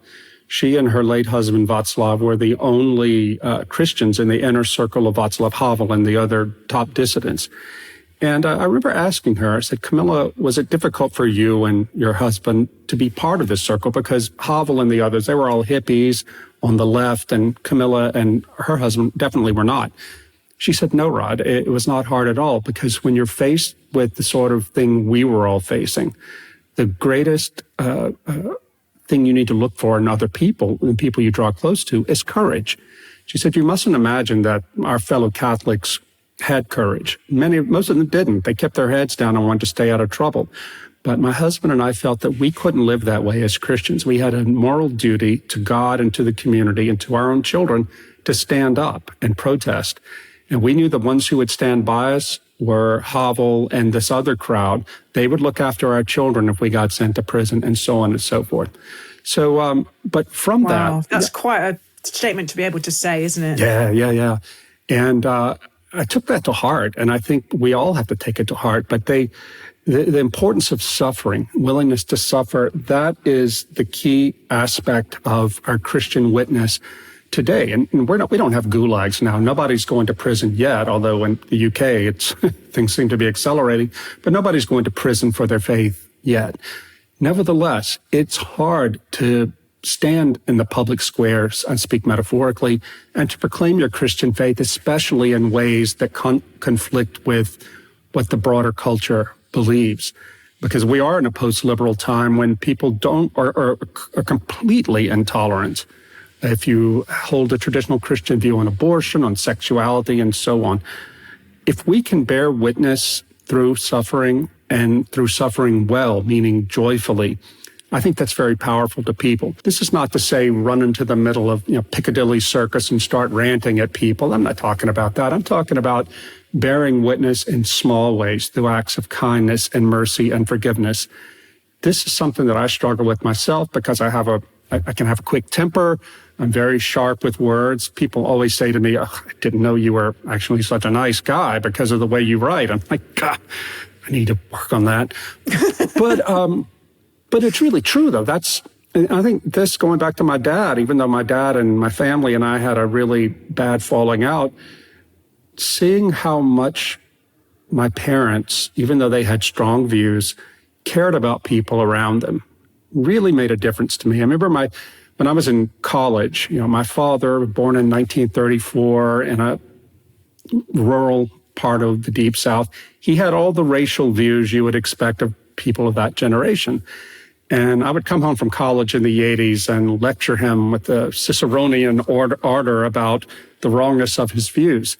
She and her late husband, Václav, were the only Christians in the inner circle of Václav Havel and the other top dissidents. And I remember asking her, I said, Kamila, was it difficult for you and your husband to be part of this circle? Because Havel and the others, they were all hippies on the left, and Kamila and her husband definitely were not. She said, no, Rod, it was not hard at all, because when you're faced with the sort of thing we were all facing, the greatest thing you need to look for in other people, the people you draw close to, is courage. She said, you mustn't imagine that our fellow Catholics had courage. Most of them didn't. They kept their heads down and wanted to stay out of trouble. But my husband and I felt that we couldn't live that way as Christians. We had a moral duty to God and to the community and to our own children to stand up and protest. And we knew the ones who would stand by us were Havel and this other crowd. They would look after our children if we got sent to prison, and so on and so forth. So, but from that... That's quite a statement to be able to say, isn't it? Yeah. And I took that to heart, and I think we all have to take it to heart. But the importance of suffering, willingness to suffer, that is the key aspect of our Christian witness today. And we don't have gulags now. Nobody's going to prison yet, although in the UK, things seem to be accelerating. But nobody's going to prison for their faith yet. Nevertheless, it's hard to stand in the public squares, I speak metaphorically, and to proclaim your Christian faith, especially in ways that conflict with what the broader culture believes. Because we are in a post-liberal time when people are completely intolerant. If you hold a traditional Christian view on abortion, on sexuality, and so on, if we can bear witness through suffering and through suffering well, meaning joyfully, I think that's very powerful to people. This is not to say run into the middle of Piccadilly Circus and start ranting at people. I'm not talking about that. I'm talking about bearing witness in small ways through acts of kindness and mercy and forgiveness. This is something that I struggle with myself because I can have a quick temper. I'm very sharp with words. People always say to me, I didn't know you were actually such a nice guy because of the way you write. I'm like, God, I need to work on that. But it's really true, though. I think this, going back to my dad, even though my dad and my family and I had a really bad falling out, seeing how much my parents, even though they had strong views, cared about people around them really made a difference to me. I remember when I was in college, my father, born in 1934 in a rural part of the Deep South, he had all the racial views you would expect of people of that generation. And I would come home from college in the 80s and lecture him with the Ciceronian ardor about the wrongness of his views.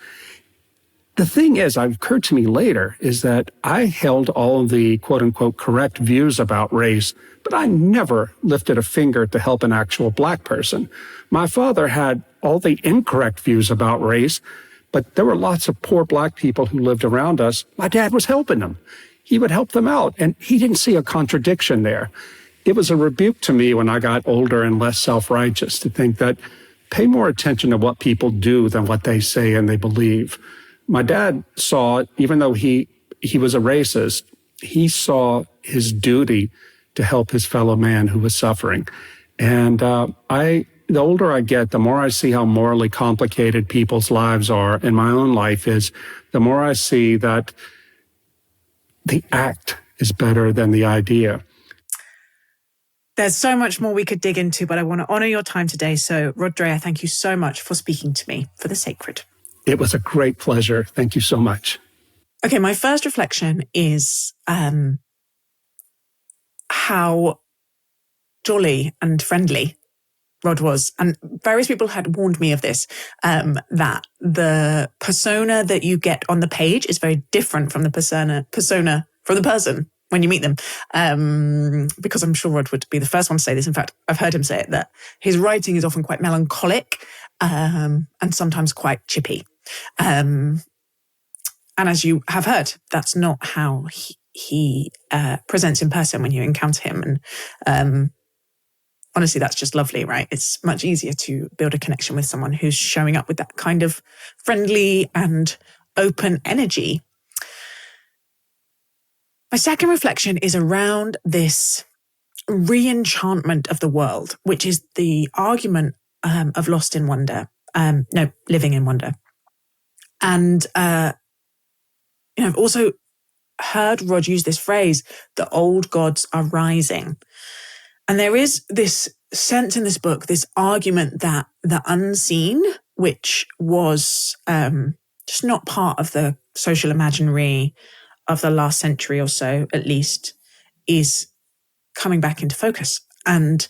The thing is, it occurred to me later, is that I held all of the quote-unquote correct views about race, but I never lifted a finger to help an actual black person. My father had all the incorrect views about race, but there were lots of poor black people who lived around us. My dad was helping them. He would help them out, and he didn't see a contradiction there. It was a rebuke to me when I got older and less self-righteous to think that pay more attention to what people do than what they say and they believe. My dad saw, even though he was a racist, he saw his duty to help his fellow man who was suffering. And the older I get, the more I see how morally complicated people's lives are, and my own life is, the more I see that the act is better than the idea. There's so much more we could dig into, but I want to honor your time today. So, Rod Dreher, thank you so much for speaking to me for the sacred. It was a great pleasure. Thank you so much. Okay, my first reflection is how jolly and friendly Rod was. And various people had warned me of this, that the persona that you get on the page is very different from the persona from the person when you meet them. Because I'm sure Rod would be the first one to say this. In fact, I've heard him say it, that his writing is often quite melancholic and sometimes quite chippy. And as you have heard, that's not how he presents in person when you encounter him. And honestly, that's just lovely, right? It's much easier to build a connection with someone who's showing up with that kind of friendly and open energy. My second reflection is around this re-enchantment of the world, which is the argument of lost in wonder. Living in wonder. And, I've also heard Rod use this phrase, the old gods are rising. And there is this sense in this book, this argument that the unseen, which was just not part of the social imaginary of the last century or so, at least, is coming back into focus. And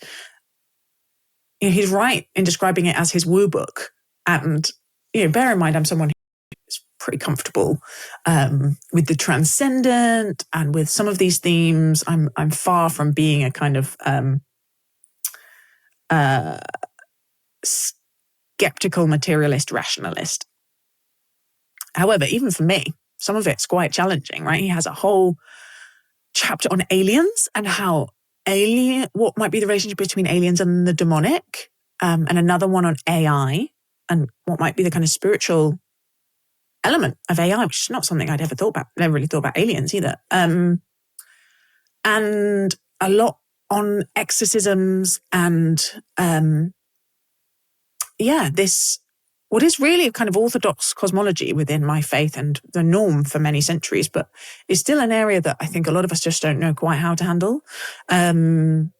he's right in describing it as his woo book. And bear in mind, I'm someone who's pretty comfortable with the transcendent and with some of these themes. I'm far from being a kind of skeptical materialist rationalist. However, even for me, some of it's quite challenging, right? He has a whole chapter on aliens and how what might be the relationship between aliens and the demonic, and another one on AI and what might be the kind of spiritual element of AI, which is not something I'd ever thought about. Never really thought about aliens either. And a lot on exorcisms and this, what is really a kind of orthodox cosmology within my faith and the norm for many centuries, but is still an area that I think a lot of us just don't know quite how to handle. And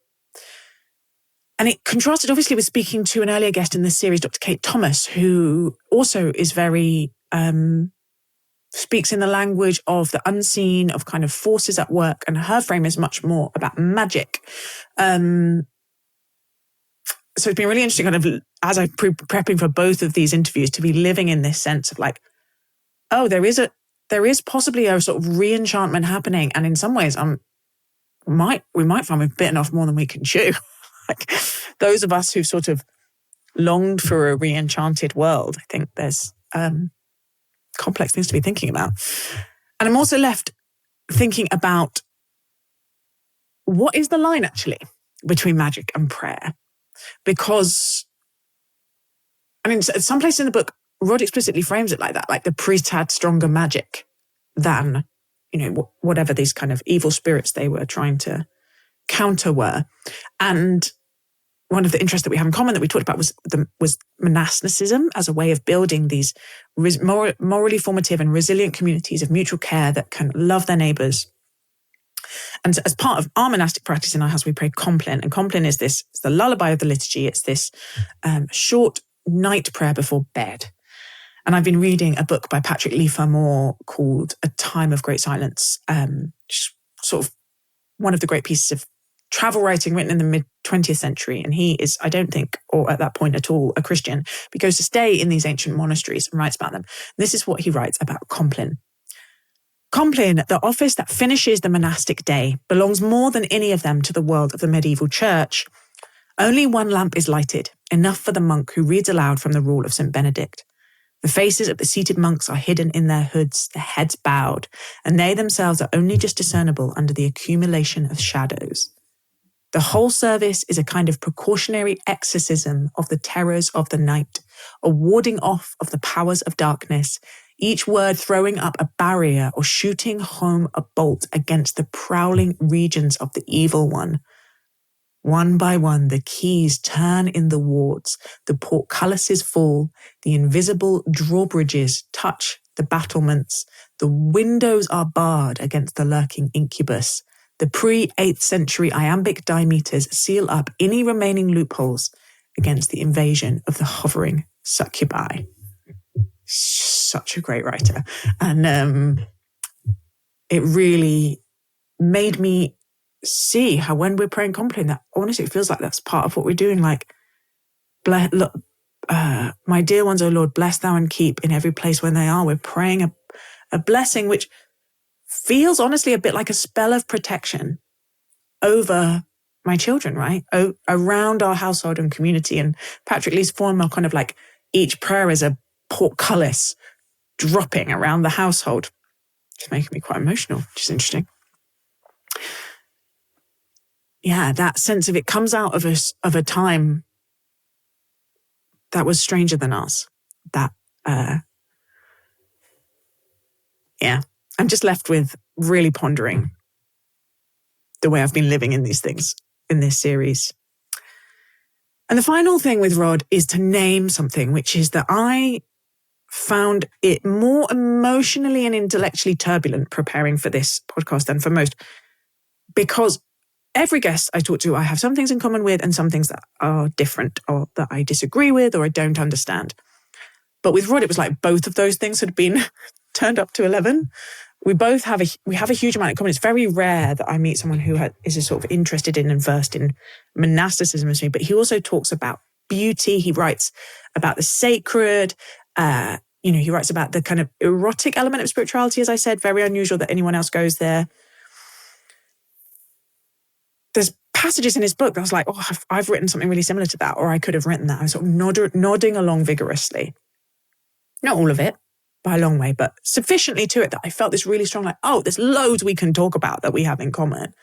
it contrasted obviously with speaking to an earlier guest in this series, Dr. Kate Thomas, who also is very, speaks in the language of the unseen, of kind of forces at work, and her frame is much more about magic. So it's been really interesting kind of, as I'm prepping for both of these interviews, to be living in this sense of like, oh, there is possibly a sort of re-enchantment happening. And in some ways, we might find we've bitten off more than we can chew. Like those of us who've sort of longed for a re-enchanted world, I think there's complex things to be thinking about. And I'm also left thinking about what is the line actually between magic and prayer? Because, I mean, some place in the book, Rod explicitly frames it like that, like the priest had stronger magic than, whatever these kind of evil spirits they were trying to counter were. And one of the interests that we have in common that we talked about was monasticism as a way of building these morally formative and resilient communities of mutual care that can love their neighbours. And as part of our monastic practice in our house, we pray Compline. And Compline is it's the lullaby of the liturgy. It's this short night prayer before bed. And I've been reading a book by Patrick Leigh Moore called A Time of Great Silence, sort of one of the great pieces of travel writing written in the mid-20th century. And he is, I don't think, or at that point at all, a Christian, but goes to stay in these ancient monasteries and writes about them. This is what he writes about Compline. Compline, the office that finishes the monastic day, belongs more than any of them to the world of the medieval church. Only one lamp is lighted, enough for the monk who reads aloud from the rule of St. Benedict. The faces of the seated monks are hidden in their hoods, their heads bowed, and they themselves are only just discernible under the accumulation of shadows. The whole service is a kind of precautionary exorcism of the terrors of the night, a warding off of the powers of darkness, each word throwing up a barrier or shooting home a bolt against the prowling regions of the evil one. One by one, the keys turn in the wards, the portcullises fall, the invisible drawbridges touch the battlements, the windows are barred against the lurking incubus. The pre-8th century iambic dimeters seal up any remaining loopholes against the invasion of the hovering succubi. Such a great writer. And it really made me see how when we're praying Compline, that honestly it feels like that's part of what we're doing. Like, my dear ones, O Lord, bless thou and keep in every place when they are. We're praying a blessing which feels honestly a bit like a spell of protection over my children, right? Around our household and community. And Patrick Lee's form are kind of like each prayer is a portcullis dropping around the household. It's making me quite emotional, which is interesting. Yeah, that sense of it comes out of a time that was stranger than us. That, I'm just left with really pondering the way I've been living in these things in this series. And the final thing with Rod is to name something, which is that I found it more emotionally and intellectually turbulent preparing for this podcast than for most, because every guest I talk to, I have some things in common with and some things that are different or that I disagree with or I don't understand. But with Rod, it was like both of those things had been turned up to 11. we have a huge amount in common. It's very rare that I meet someone who is as sort of interested in and versed in monasticism as me, but he also talks about beauty. He writes about the sacred. He writes about the kind of erotic element of spirituality, as I said, very unusual that anyone else goes there. There's passages in his book that I was like, oh, I've written something really similar to that, or I could have written that. I was sort of nodding along vigorously. Not all of it, by a long way, but sufficiently to it that I felt this really strong, like, oh, there's loads we can talk about that we have in common.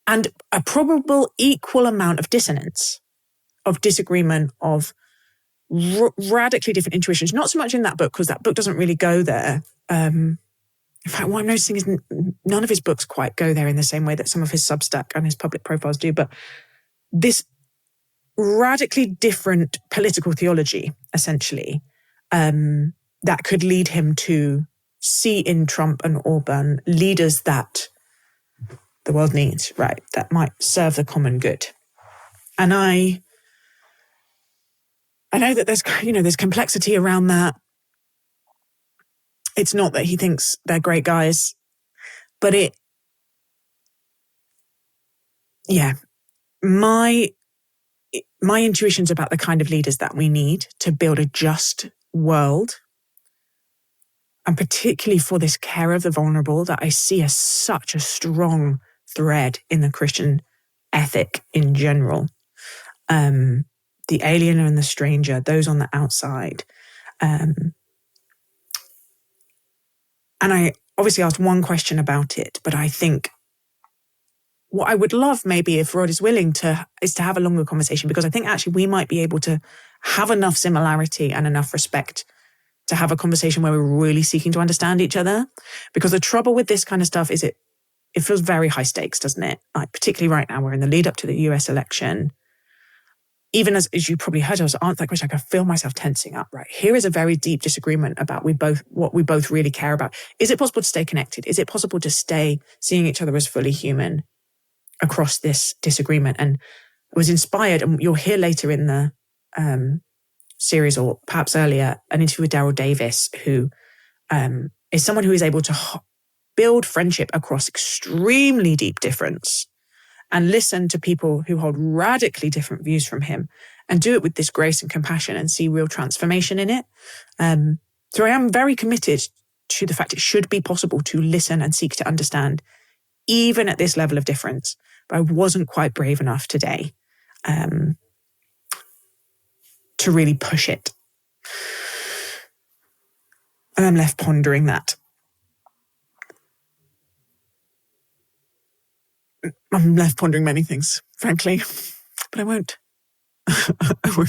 And a probable equal amount of dissonance, of disagreement, of radically different intuitions. Not so much in that book, because that book doesn't really go there. In fact, what I'm noticing is none of his books quite go there in the same way that some of his Substack and his public profiles do. But this radically different political theology, essentially, that could lead him to see in Trump and Orban leaders that the world needs, right? That might serve the common good. And I know that there's complexity around that. It's not that he thinks they're great guys, but my intuitions about the kind of leaders that we need to build a just world, and particularly for this care of the vulnerable that I see as such a strong thread in the Christian ethic in general. The alien and the stranger, those on the outside. And I obviously asked one question about it, but I think what I would love maybe if Rod is willing to, is to have a longer conversation, because I think actually we might be able to have enough similarity and enough respect to have a conversation where we're really seeking to understand each other. Because the trouble with this kind of stuff is it feels very high stakes, doesn't it? Like particularly right now, we're in the lead up to the US election. Even as you probably heard, I was answering that question, I could feel myself tensing up, right? Here is a very deep disagreement about what we both really care about. Is it possible to stay connected? Is it possible to stay seeing each other as fully human across this disagreement? And I was inspired, and you'll hear later in the series, or perhaps earlier, an interview with Daryl Davis, who is someone who is able to build friendship across extremely deep difference and listen to people who hold radically different views from him and do it with this grace and compassion and see real transformation in it. So I am very committed to the fact it should be possible to listen and seek to understand, even at this level of difference. But I wasn't quite brave enough today to really push it. And I'm left pondering that. I'm left pondering many things, frankly, but I won't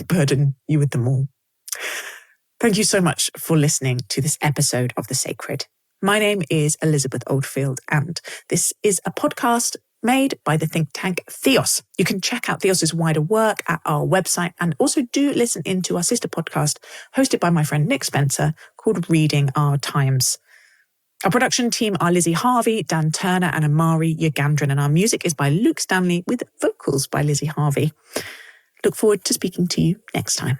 burden you with them all. Thank you so much for listening to this episode of The Sacred. My name is Elizabeth Oldfield, and this is a podcast made by the think tank Theos. You can check out Theos's wider work at our website, and also do listen into our sister podcast hosted by my friend Nick Spencer called Reading Our Times. Our production team are Lizzie Harvey, Dan Turner and Amari Yagandran, and our music is by Luke Stanley with vocals by Lizzie Harvey. Look forward to speaking to you next time.